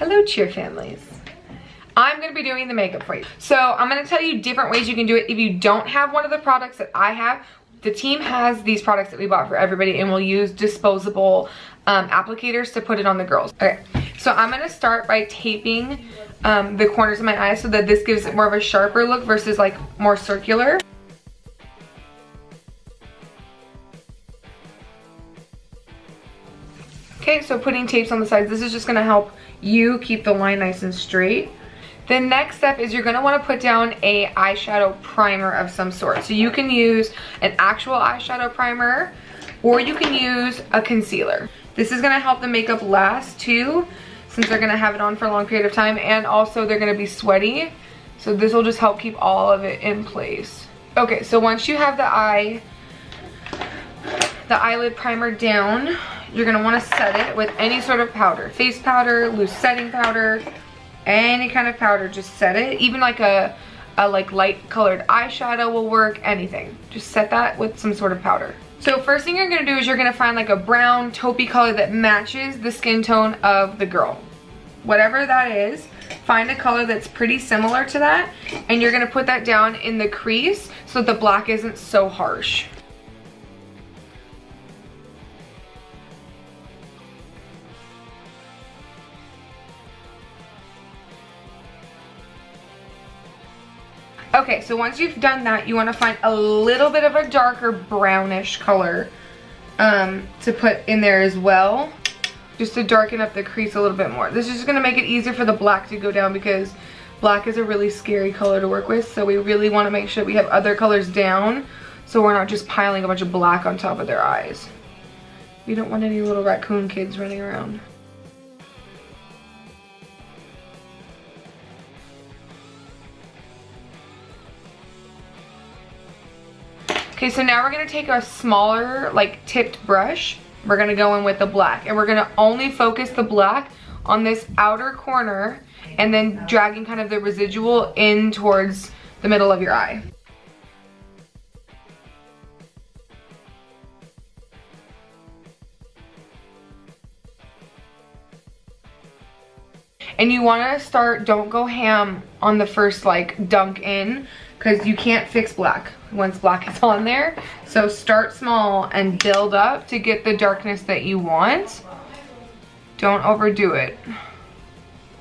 Hello, cheer families. I'm gonna be doing the makeup for you. So I'm gonna tell you different ways you can do it. If you don't have one of the products that I have, the team has these products that we bought for everybody, and we'll use disposable applicators to put it on the girls. Okay, so I'm gonna start by taping the corners of my eyes so that this gives it more of a sharper look versus like more circular. Okay, so putting tapes on the sides, this is just gonna help you keep the line nice and straight. The next step is you're gonna wanna put down a eyeshadow primer of some sort. So you can use an actual eyeshadow primer, or you can use a concealer. This is gonna help the makeup last too, since they're gonna have it on for a long period of time, and also they're gonna be sweaty. So this will just help keep all of it in place. Okay, so once you have the eyelid primer down, you're gonna wanna set it with any sort of powder. Face powder, loose setting powder, any kind of powder, just set it. Even like a like light colored eyeshadow will work, anything. Just set that with some sort of powder. So first thing you're gonna do is you're gonna find like a brown taupey color that matches the skin tone of the girl. Whatever that is, find a color that's pretty similar to that, and you're gonna put that down in the crease so the black isn't so harsh. Okay, so once you've done that, you want to find a little bit of a darker brownish color to put in there as well, just to darken up the crease a little bit more. This is just going to make it easier for the black to go down, because black is a really scary color to work with, so we really want to make sure we have other colors down, so we're not just piling a bunch of black on top of their eyes. We don't want any little raccoon kids running around. Okay, so now we're gonna take a smaller, like tipped brush. We're gonna go in with the black, and we're gonna only focus the black on this outer corner, and then dragging kind of the residual in towards the middle of your eye. And you wanna start, don't go ham on the first like dunk in, because you can't fix black once black is on there. So start small and build up to get the darkness that you want. Don't overdo it,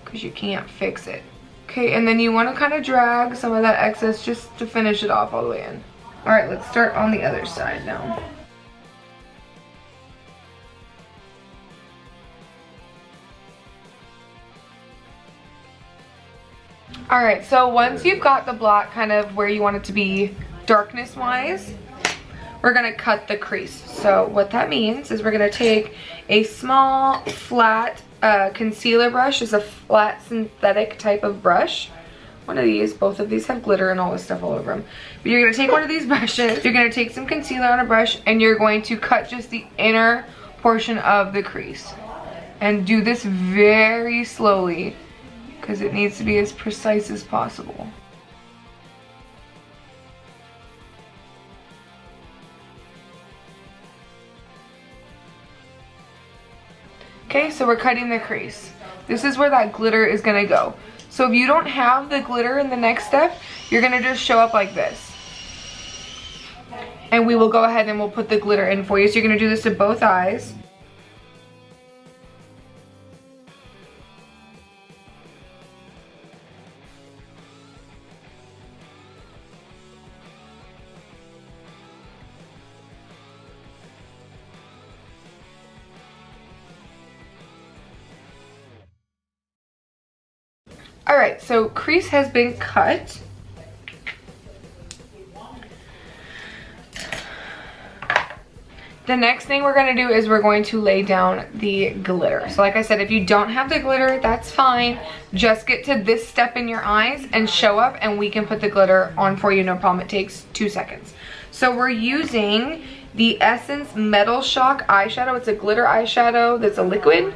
because you can't fix it. Okay, and then you want to kind of drag some of that excess just to finish it off all the way in. All right, let's start on the other side now. All right, so once you've got the black kind of where you want it to be darkness wise, we're gonna cut the crease. So what that means is we're gonna take a small flat concealer brush. It's a flat synthetic type of brush. One of these, both of these have glitter and all this stuff all over them. But you're gonna take one of these brushes, you're gonna take some concealer on a brush, and you're going to cut just the inner portion of the crease. And do this very slowly, because it needs to be as precise as possible. Okay, so we're cutting the crease. This is where that glitter is gonna go. So if you don't have the glitter in the next step, you're gonna just show up like this. And we will go ahead and we'll put the glitter in for you. So you're gonna do this to both eyes. All right, so crease has been cut. The next thing we're gonna do is we're going to lay down the glitter. So like I said, if you don't have the glitter, that's fine. Just get to this step in your eyes and show up, and we can put the glitter on for you, no problem. It takes 2 seconds. So we're using the Essence Metal Shock eyeshadow. It's a glitter eyeshadow that's a liquid,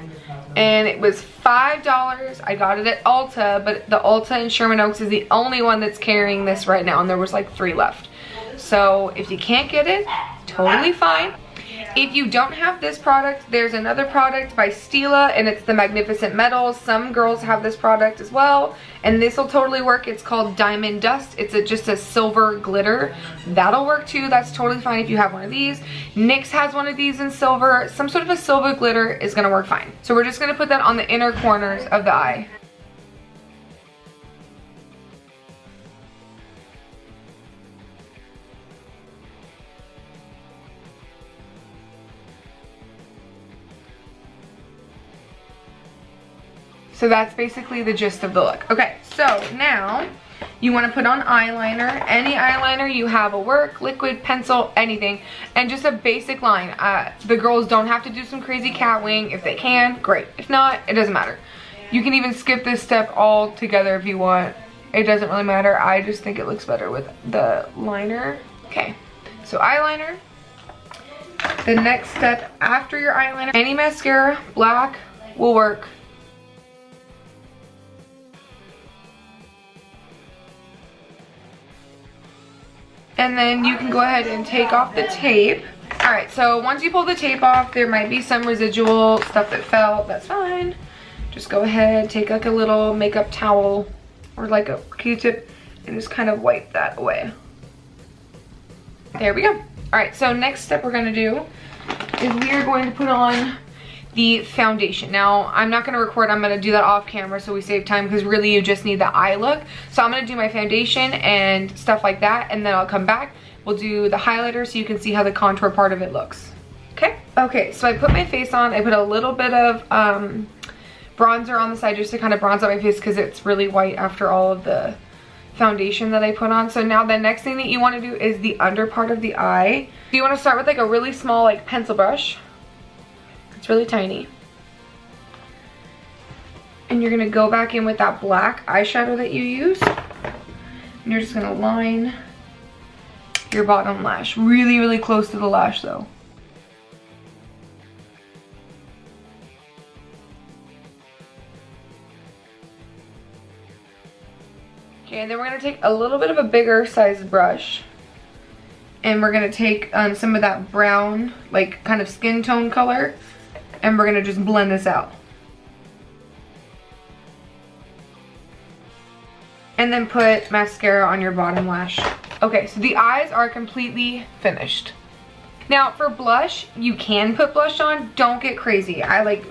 and it was $5. I got it at Ulta, but the Ulta in Sherman Oaks is the only one that's carrying this right now, and there was like 3 left. So if you can't get it, totally fine. If you don't have this product, there's another product by Stila, and it's the Magnificent Metals. Some girls have this product as well, and this will totally work. It's called Diamond Dust. It's just a silver glitter. That'll work too. That's totally fine if you have one of these. NYX has one of these in silver. Some sort of a silver glitter is gonna work fine. So we're just gonna put that on the inner corners of the eye. So that's basically the gist of the look. Okay, so now you want to put on eyeliner. Any eyeliner you have will work, liquid, pencil, anything, and just a basic line. The girls don't have to do some crazy cat wing. If they can, great. If not, it doesn't matter. You can even skip this step altogether if you want. It doesn't really matter. I just think it looks better with the liner. Okay, so eyeliner. The next step after your eyeliner, any mascara, black will work. And then you can go ahead and take off the tape. All right, so once you pull the tape off, there might be some residual stuff that fell. That's fine. Just go ahead, take like a little makeup towel or like a Q-tip and just kind of wipe that away. There we go. All right, so next step we're gonna do is we are going to put on the foundation. Now, I'm not gonna record, I'm gonna do that off camera so we save time, because really you just need the eye look. So I'm gonna do my foundation and stuff like that, and then I'll come back. We'll do the highlighter so you can see how the contour part of it looks. Okay? Okay, so I put my face on. I put a little bit of bronzer on the side just to kind of bronze out my face because it's really white after all of the foundation that I put on. So now the next thing that you wanna do is the under part of the eye. So you wanna start with like a really small like pencil brush. It's really tiny. And you're gonna go back in with that black eyeshadow that you use. And you're just gonna line your bottom lash. Really, really close to the lash though. Okay, and then we're gonna take a little bit of a bigger size brush. And we're gonna take some of that brown, like kind of skin tone color. And we're gonna just blend this out. And then put mascara on your bottom lash. Okay, so the eyes are completely finished. Now for blush, you can put blush on. Don't get crazy. I'm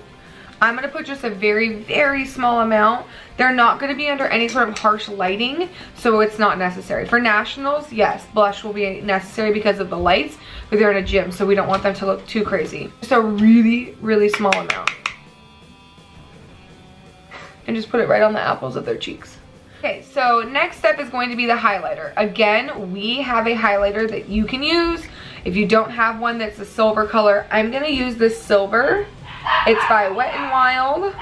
gonna put just a very, very small amount. They're not gonna be under any sort of harsh lighting, so it's not necessary. For nationals, yes, blush will be necessary because of the lights, but they're in a gym, so we don't want them to look too crazy. Just a really, really small amount. And just put it right on the apples of their cheeks. Okay, so next step is going to be the highlighter. Again, we have a highlighter that you can use. If you don't have one that's a silver color, I'm gonna use this silver. It's by Wet n Wild.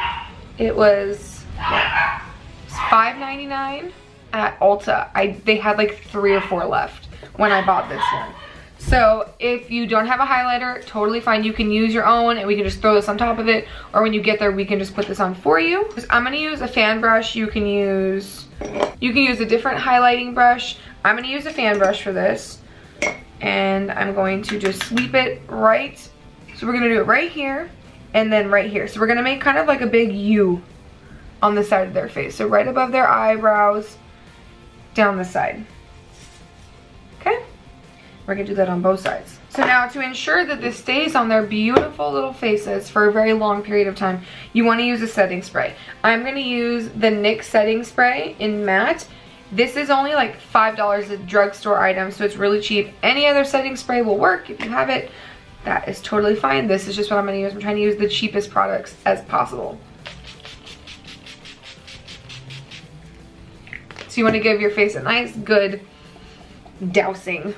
It was $5.99 at Ulta. They had like 3 or 4 left when I bought this one. So if you don't have a highlighter, totally fine. You can use your own and we can just throw this on top of it, or when you get there, we can just put this on for you. I'm gonna use a fan brush. You can use a different highlighting brush. I'm gonna use a fan brush for this. And I'm going to just sweep it right. So we're gonna do it right here and then right here. So we're gonna make kind of like a big U on the side of their face. So right above their eyebrows, down the side. Okay? We're gonna do that on both sides. So now to ensure that this stays on their beautiful little faces for a very long period of time, you wanna use a setting spray. I'm gonna use the NYX setting spray in matte. This is only like $5 a drugstore item, so it's really cheap. Any other setting spray will work if you have it. That is totally fine. This is just what I'm gonna use. I'm trying to use the cheapest products as possible. So you wanna give your face a nice, good dousing.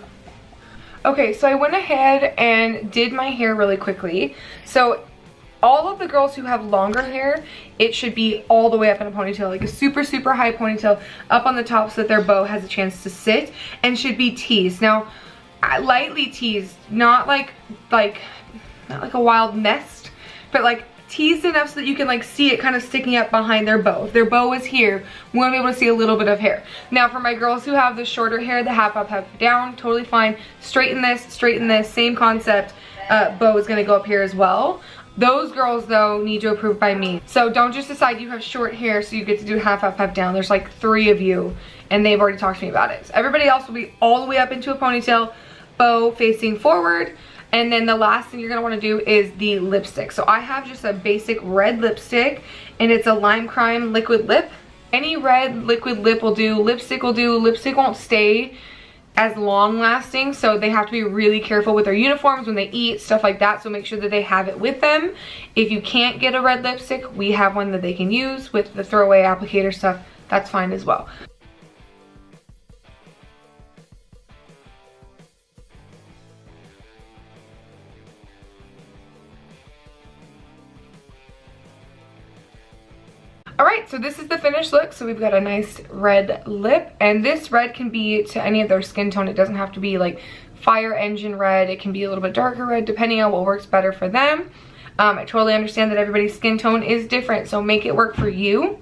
Okay, so I went ahead and did my hair really quickly. So all of the girls who have longer hair, it should be all the way up in a ponytail, like a super, super high ponytail up on the top so that their bow has a chance to sit, and should be teased. Now, lightly teased, not like a wild nest, but like teased enough so that you can like see it kind of sticking up behind their bow. If their bow is here, we want to be able to see a little bit of hair. Now for my girls who have the shorter hair, the half up, half down, totally fine. Straighten this, same concept. bow is gonna go up here as well. Those girls though need to approve by me. So don't just decide you have short hair so you get to do half up, half down. There's like 3 of you and they've already talked to me about it. So everybody else will be all the way up into a ponytail, bow facing forward. And then the last thing you're gonna wanna do is the lipstick. So I have just a basic red lipstick and it's a Lime Crime liquid lip. Any red liquid lip will do, lipstick will do. Lipstick won't stay as long lasting, so they have to be really careful with their uniforms when they eat, stuff like that, so make sure that they have it with them. If you can't get a red lipstick, we have one that they can use with the throwaway applicator stuff. That's fine as well. Alright, so this is the finished look. So we've got a nice red lip, and this red can be to any of their skin tone. It doesn't have to be like fire engine red. It can be a little bit darker red depending on what works better for them. I totally understand that everybody's skin tone is different, so make it work for you.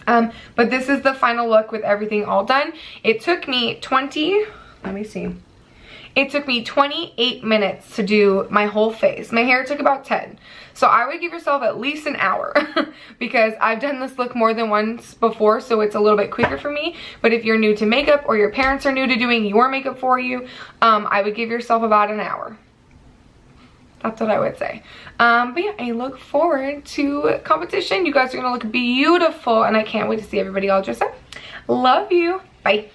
But this is the final look with everything all done. It took me 28 minutes to do my whole face. My hair took about 10. So I would give yourself at least an hour because I've done this look more than once before, so it's a little bit quicker for me. But if you're new to makeup or your parents are new to doing your makeup for you, I would give yourself about an hour. That's what I would say. But yeah, I look forward to competition. You guys are gonna look beautiful and I can't wait to see everybody all dressed up. Love you. Bye.